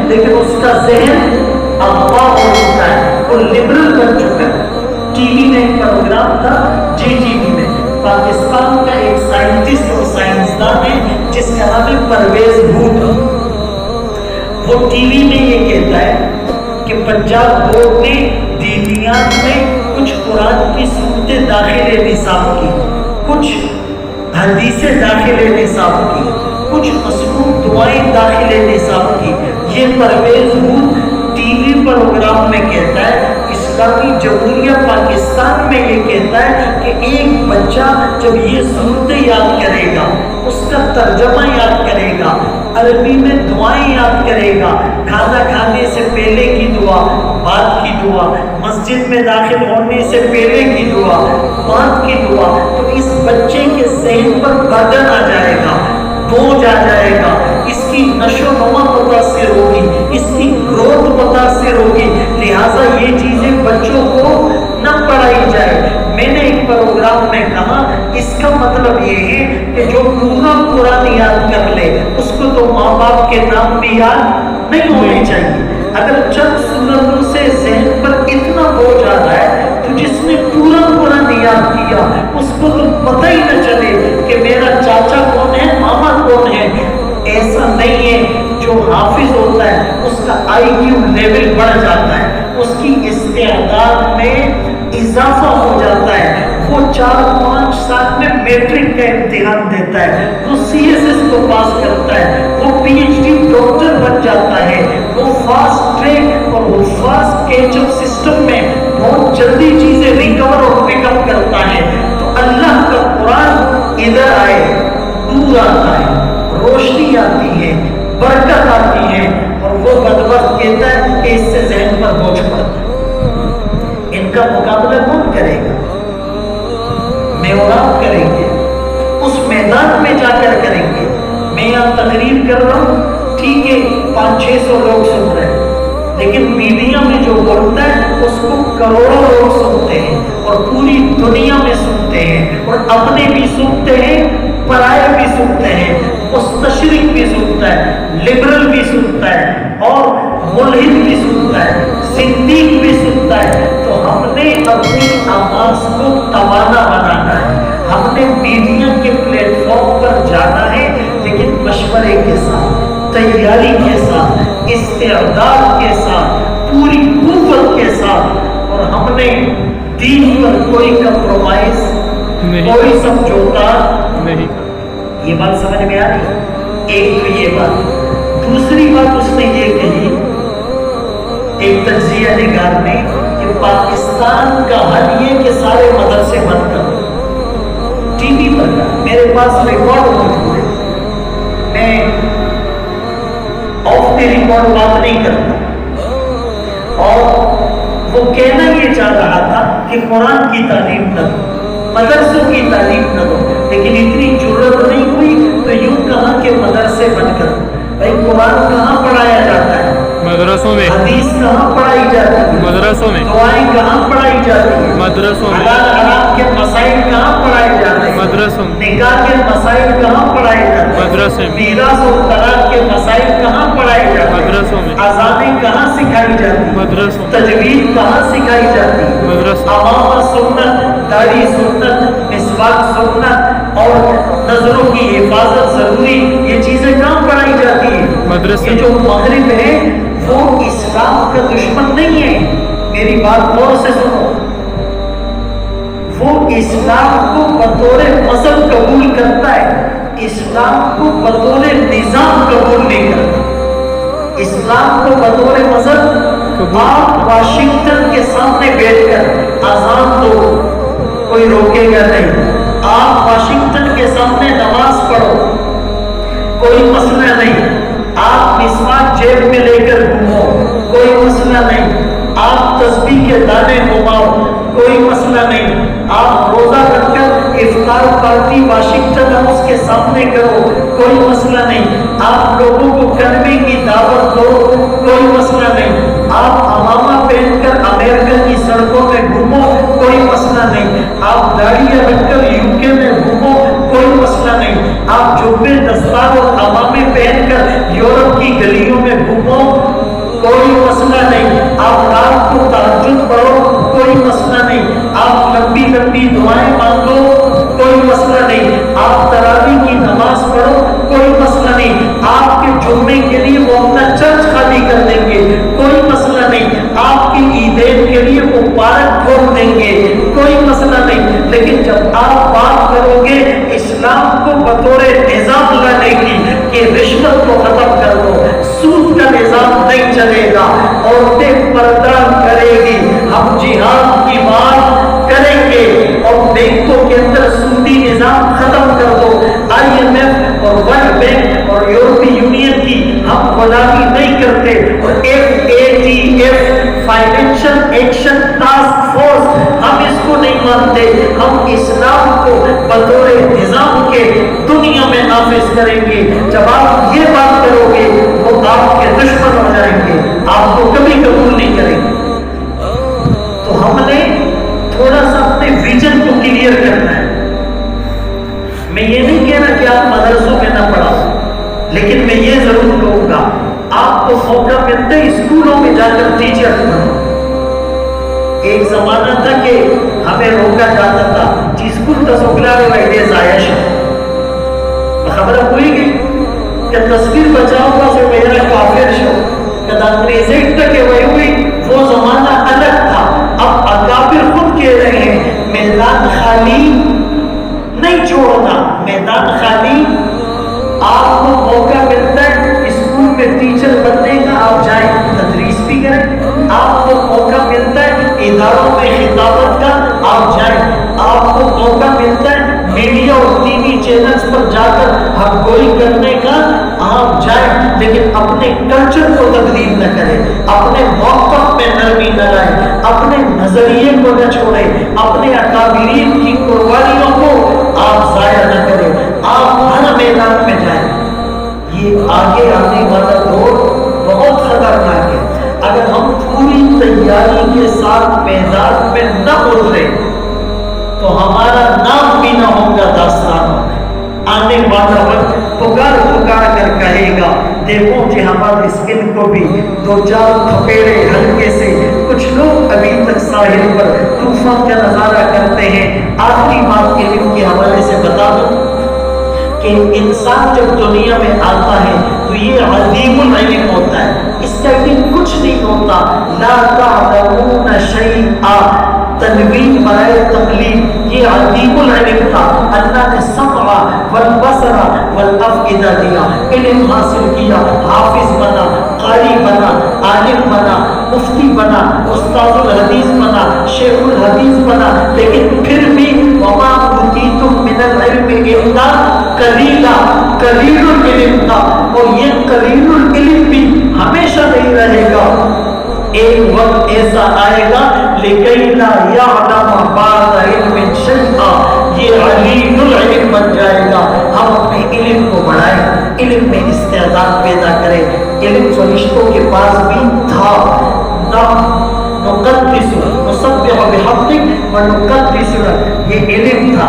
لیکن اس کا ذہن اغوا ہو چکا ہے، وہ لبرل بن چکا ہے۔ ٹی وی میں ایک پروگرام تھا، جی ٹی وی میں، پاکستان کا ایک سائنٹسٹ اور سائنسدان ہے جس کا نام ہے پرویز بھوٹ۔ وہ ٹی وی میں یہ کہتا ہے کہ پنجاب بورڈ نے دینیات میں کچھ قرآن کی صورتیں داخل نصاب کی، کچھ حدیثیں داخل نصاب کی، کچھ مصنوع دعائیں داخل نصاب کی۔ یہ پرویز بھوٹ ٹی وی پروگرام میں کہتا ہے، اسلامی جمہوریہ پاکستان میں یہ کہتا ہے کہ ایک بچہ جب یہ صورتیں یاد کرے گا، اس کا ترجمہ یاد کرے گا، عربی میں دعائیں یاد کرے گا، کھانا کھانے سے پہلے کی دعا، بعد کی دعا، مسجد میں داخل ہونے سے پہلے کی دعا، بعد کی دعا، تو اس بچے کے ذہن پر برڈن آ جائے گا، بوجھ آ جائے گا، اس کی نشو و نما متاثر ہوگی، اس کی گروتھ متاثر ہوگی، لہٰذا یہ چیزیں بچوں کو نہ پڑھائی جائے۔ میں نے ایک پروگرام میں کہا اس کا مطلب یہ ہے کہ جو پورا قرآن یاد کر لے اس کو تو ماں باپ کے نام بھی یاد نہیں ہونے چاہیے۔ اگر چند سورتوں سے ذہن پر اتنا بوجھ آ رہا ہے تو جس نے پورا قرآن یاد کیا اس کو تو پتہ ہی نہ چلے کہ میرا چاچا کون ہے، ماما کون ہے۔ ایسا نہیں ہے، جو حافظ ہوتا ہے اس کا آئی کیو لیول بڑھ جاتا ہے، اس کی استعداد میں اضافہ ہو جاتا ہے، وہ 4-5 سال میں میٹرک کا امتحان دیتا ہے، وہ سی ایس ایس کو پاس کرتا ہے، وہ پی ایچ ڈی ڈاکٹر بن جاتا ہے، وہ فاسٹ ٹریک اور وہ فاسٹ کیچ اپ سسٹم میں بہت جلدی چیزیں ریکور اور پک اپ کرتا ہے۔ تو اللہ کا قرآن ادھر آئے، نور آتا ہے، روشنی آتی ہے، برکت آتی ہے، اور وہ بدبخت کہتا ہے کہ اس سے ذہن پر بوجھ پڑتا ہے۔ ان کا مقابلہ کون کرے گا؟ میں اور آپ کریں گے، اس میدان میں جا کر کریں گے۔ میں یہاں تقریر کر رہا ہوں، ٹھیک ہے 500-600 لوگ سن رہے ہیں، لیکن میڈیا میں جو بولتا ہے اس کو کروڑوں لوگ سنتے ہیں اور پوری دنیا میں سنتے ہیں، اور اپنے بھی سنتے ہیں، پرائے بھی سنتے ہیں، مستشرق بھی سنتا ہے، لبرل بھی سنتا ہے، اور ملحد بھی سنتا ہے، صدیق بھی سنتا ہے۔ تو ہم نے اپنی آواز کو توانا بنانا ہے، ہم نے میڈیا کے پلیٹ فارم پر جانا ہے، لیکن مشورے کے ساتھ، تیاری کے ساتھ، استعداد کے ساتھ، پوری قوت کے ساتھ، اور ہم نے دین پر کوئی کمپرومائز، کوئی سمجھوتا نہیں۔ یہ بات سمجھ میں آ رہی ہے؟ ایک تو یہ بات۔ دوسری بات اس نے یہ کہی ایک تجزیہ نگار نے کہ پاکستان کا حل یہ کہ سارے مدرسے بند کرو۔ ٹی وی پر میرے پاس ریکارڈ موجود ہے، میں آف دی ریکارڈ بات نہیں کرتا، اور وہ کہنا یہ چاہ رہا تھا کہ قرآن کی تعلیم نہ دو، مدرسوں کی تعلیم نہ دو، لیکن اتنی ضرورت نہیں ہوئی تو یوں کہا کہ مدرسے بند کر دو۔ بھائی قرآن کہاں پڑھایا جاتا ہے؟ مدرسوں میں۔ حدیث کہاں پڑھائی جاتی ہے؟ مدرسوں میں۔ دعائیں کہاں پڑھائی جاتی ہیں؟ مدرسوں میں۔ حلال حرام کے مسائل کہاں پڑھائے جاتے ہیں؟ مدرسوں میں۔ نکاح کے مسائل کہاں پڑھائے جاتے ہیں؟ مدرسے میں۔ میراث اور طلاق کے مسائل کہاں پڑھائے جاتے ہیں؟ مدرسوں میں۔ اذانیں کہاں سکھائی جاتی ہیں؟ مدرسوں میں۔ تجوید کہاں سکھائی جاتی ہے؟ مدرسوں میں۔ امامہ سنت، داڑھی سنت، مسواک سنت اور نظروں کی حفاظت ضروری، یہ چیزیں کہاں پڑھائی جاتی ہیں؟ مدرسے۔ یہ جو مغرب ہے وہ اسلام کا دشمن نہیں ہے، میری بات غور سے سنو، وہ اسلام کو بطور مذہب قبول کرتا ہے، اسلام کو بطور نظام قبول نہیں کرتا۔ اسلام کو بطور مذہب، آپ واشنگٹن کے سامنے بیٹھ کر اذان دو، کوئی روکے گا نہیں، آپ واشنگٹن کے سامنے نماز پڑھو، کوئی مسئلہ نہیں، آپ مسواک جیب میں لے کر گھومو، کوئی مسئلہ نہیں، آپ تسبیح کے دانے گھماؤ، کوئی مسئلہ نہیں، آپ روزہ رکھ کر افطار پارٹی واشنگٹن ہاؤس کے سامنے کرو، کوئی مسئلہ نہیں، آپ لوگوں کو کلمے کی دعوت دو، کوئی مسئلہ نہیں، آپ امامہ پہن کر امریکہ کی سڑکوں میں گھومو، کوئی مسئلہ نہیں، آپ داڑھی رکھ کر یو کے میں گھومو، کوئی مسئلہ نہیں، آپ جبے دستار اور امامے پہن کر یورپ کی گلیوں میں گھومو، مسئلہ نہیں. آپ رات کو تہجد پڑھو, کوئی مسئلہ نہیں. آپ لمبی لمبی دعائیں مانگو, کوئی مسئلہ نہیں. آپ تراویح کی نماز پڑھو, کوئی مسئلہ نہیں. آپ کے جمعے کے لیے وہ اپنا چرچ خالی کر دیں گے, کوئی مسئلہ نہیں. آپ کی عیدین کے لیے وہ پارک کھول دیں گے, کوئی مسئلہ نہیں. لیکن جب آپ بات کرو گے اسلام کو بطور نظام لانے کی کہ رشوت کو ختم کر دو, سود کا نظام نہیں چلے گا, عورتیں پردہ کرے گی, ہم جہاد کی بات کریں گے, اور بینکوں کے اندر سودی نظام ختم کر دو. IMF اور ورلڈ بینک اور یورپی یونین کی ہم غلامی نہیں کرتے, اور FATF financial action task force ہم اس کو نہیں مانتے. ہم اسلام کو بطور نظام کے دنیا میں نافذ کریں گے. جب آپ یہ بات کرو گے وہ آپ کے دشمن ہو جائیں گے, آپ کو کبھی قبول نہیں کریں گے. تو ہم نے تھوڑا سا اپنے ویژن کو کلیئر کرنا ہے. میں یہ نہیں کہہ رہا کہ آپ مدرسوں میں نہ پڑھاؤ, لیکن میں یہ ضرور کہوں گا آپ کو موقع ملتے اسکولوں میں جا کر ٹیچر بنو. ایک زمانہ تھا کہ ہمیں روکا جاتا تھا کہ اسکول کا سوکلارے وائدے زائش خبر ہوئی گئی کہ تصویر بچاؤ کا سے میرا کافر شو کہ انگریزی تک ہوئی, وہ زمانہ الگ تھا. اب اکابر خود کہہ رہے ہیں میدان خالی نہیں چھوڑنا, میدان خالی. آپ کو موقع ملتا ہے اسکول میں ٹیچر بننے کا, آپ جائیں تدریس بھی کریں. آپ کو موقع ملتا ہے اداروں میں خطابت کا, آپ جائیں. آپ کو موقع ملتا ہے میڈیا اور ٹی وی چینلز پر جا کر حق گوئی کرنے کا, آپ جائیں. لیکن اپنے کلچر کو تبدیل نہ کریں, اپنے موقف میں نرمی نہ لائیں, اپنے نظریے کو نہ چھوڑیں, اپنے اکابرین کی قربانیوں کو آپ ضائع نہ کریں. آپ ہر میدان میں جائیں. یہ آگے آنے والا دور بہت خطرناک ہے. اگر ہم پوری تیاری کے ساتھ میدان میں نہ اترے تو ہمارا نام بھی نہ ہوگا داستانوں میں. آنے والا وقت پکار پکار کر کہے گا دیکھو جی ہمارے اسکن کو بھی دو چار تھپیڑے ہلکے سے. کچھ لوگ ابھی تک ساحل پر طوفان کا نظارہ کرتے ہیں. آخری بات علم کے حوالے سے بتا دوں کہ انسان جب دنیا میں آتا ہے تو یہ عظیم العلم ہوتا ہے, اس کا علم کچھ نہیں ہوتا. لا تعلمون شیئا, تنوین برائے تقلیل, یہ عظیم العلم تھا. اللہ نے سمع والبصر والافئدہ دیا, علم حاصل کیا, حافظ بنا, قاری بنا, عالم بنا, مفتی بنا, استاد الحدیث بنا, شیخ الحدیث بنا. لیکن پھر بھی وما اوتیتم من العلم الا قلیلا, قلیل العلم تھا. اور یہ قلیل العلم بھی ہمیشہ نہیں رہے گا. ایک وقت ایسا آئے گا لکئی لا یعلم بعد علم شیئا, یہ علیم العلم بن جائے گا. ہم اپنے علم کو بڑھائیں, علم میں استعداد پیدا کریں. علم فرشتوں کے پاس بھی تھا. نقدس نسبح بحمدک ونقدس لک, یہ علم تھا.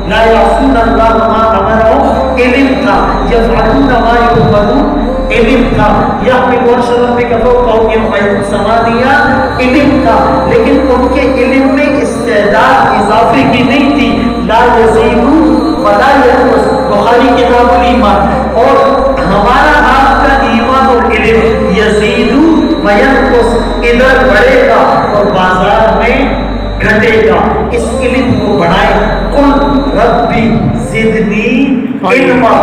لا یعصون اللہ ما امرهم, علم تھا. یفعلون ما یؤمرون, علم تھا. یحمل عرش ربک فوقهم یوم ثمانیہ, علم تھا. لیکن ان کے علم میں استعداد اضافے کی نہیں تھی. لا یزید ولا ینقص, بخاری کتاب الایمان. اور ہمارا آپ کا ایمان اور علم یزید وینقص, ادھر بڑھے گا اور بازار میں گھٹے گا. اس علم کو بڑھائیں. قل ربی زدنی علما,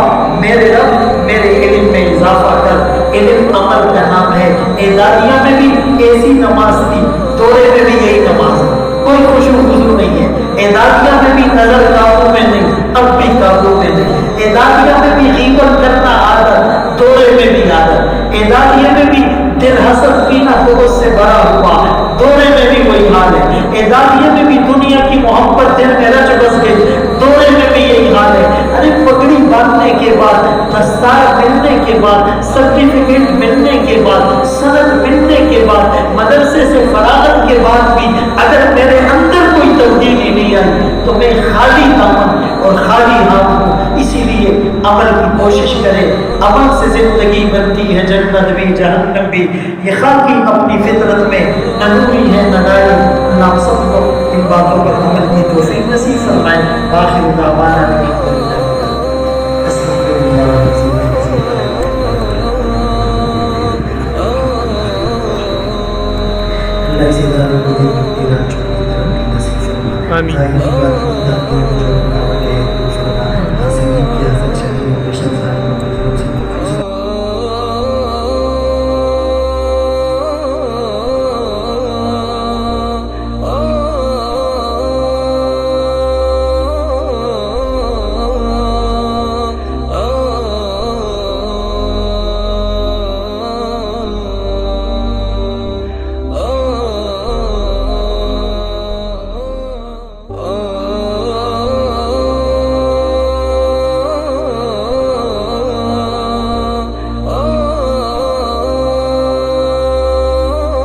میرے رب میرے علم میں اضافہ کر. علم عمل کا نام ہے. اعدادیہ میں بھی ایسی نماز تھی, دورے میں بھی یہی نماز ہے, کوئی خوشو خضو نہیں ہے. اعدادیہ میں بھی نظر قابو میں نہیں, اب بھی قابو میں نہیں. اعدادیہ میں بھی غیبت کرنا عادت, دورے میں بھی عادت. اعدادیہ میں بھی دل حسد پینا بہت سے بڑا ہوا, دورے میں بھی وہی حال ہے. اعدادیہ میں بھی دنیا کی محبت دل میں رچ بس گئی, دورے میں بھی یہی حال ہے. ارے پگڑی باندھنے کے بعد, دستار ملنے کے بعد, سرٹیفکیٹ ملنے کے بعد, سند ملنے کے بعد, مدرسے سے فراغت کے بعد بھی اگر میرے اندر کوئی تبدیلی نہیں آئی تو میں خالی دامن اور خالی ہاتھ ہوں. اسی لیے عمل کی کوشش کریں. عمل سے زندگی بنتی ہے جنت بھی جہنم بھی. یہ خاکی اپنی فطرت میں نہ نوری ہے نہ ناری. اللہ ہم سب کو ان باتوں پر عمل کی توفیق نصیب فرمائے. آخر دعوانا الحمدللہ. آمین.